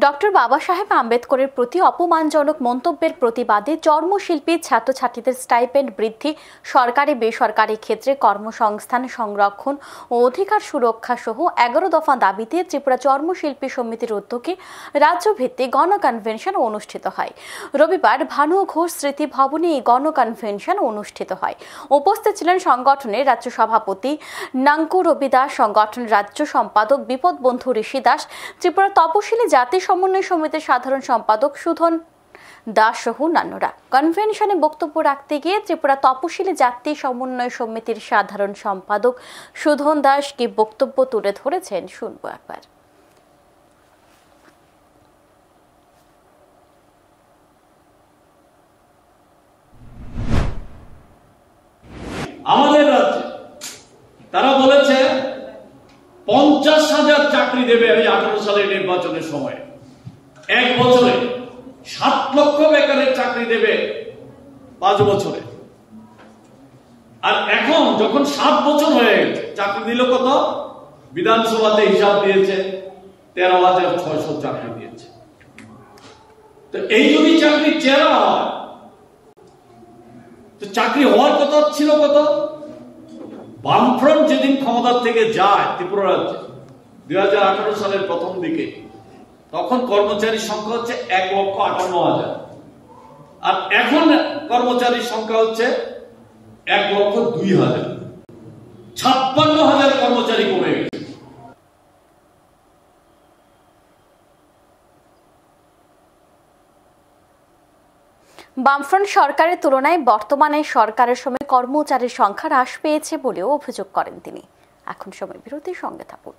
Doctor বাবা সাহেব আম্বেদকরের প্রতি অপমানজনক মন্তব্যের প্রতিবাদে চর্মশিল্পী ছাত্রছাত্রীদের স্টাইপেন্ড বৃদ্ধি, সরকারি বেসরকারি ক্ষেত্রে কর্মসংস্থান সংরক্ষণ ও অধিকার সুরক্ষা সহ 11 দফা দাবিতে ত্রিপুরা চর্মশিল্পী সমিতির উদ্যোগে রাজ্যভিত্তিক গণকনভেনশন অনুষ্ঠিত হয়। রবিবার ভানু ঘোষ স্মৃতি ভবনে এই গণকনভেনশন অনুষ্ঠিত হয়। উপস্থিত ছিলেন সংগঠনের রাজ্য সভাপতি নাঙ্কু রবি দাস, সংগঠনের রাজ্য সম্পাদক বিপদ বন্ধু ঋষি দাস, ত্রিপুরা তপশিলি জাতি সমন্বয় সমিতির সাধারণ সম্পাদক সুধন দাস সহ অন্যান্যরা। কনভেনশনে বক্তব্য রাখতে গিয়ে ত্রিপুরা তপশিলি জাতি সমন্বয় সমিতির সাধারণ সম্পাদক সুধন দাস কি বক্তব্য তুলে ধরেছেন শুনবো একবার। আমাদের রাজ্যে তারা বলেছে 50,000 চাকরি দেবে এই 18 সালের নির্বাচনের সময়। এক বছরে 7 লক্ষ বেকারের চাকরি দেবে 5 বছরে। আর এখন যখন 7 বছর হয়ে গেছে, চাকরি দিল কত? বিধানসভাতে হিসাব দিয়েছে 13,600 চাকরি দিয়েছে। তো এই যদি চাকরি চেরা হয়, তো চাকরি হওয়ার কথা ছিল কত? বামফ্রন্ট যেদিন ক্ষমতার থেকে যায় ত্রিপুরা রাজ্যে 2018 সালের প্রথম দিকে, তখন কর্মচারীর সংখ্যা হচ্ছে 1,58,000, আর এখন কর্মচারীর সংখ্যা হচ্ছে 1,02,000। 56,000 কর্মচারী কমে গেছে। বামফ্রন্ট সরকারের তুলনায় বর্তমানে সরকারের সময় কর্মচারীর সংখ্যা হ্রাস পেয়েছে বলেও অভিযোগ করেন তিনি। এখন সময় বিরতির সঙ্গে থাকুন।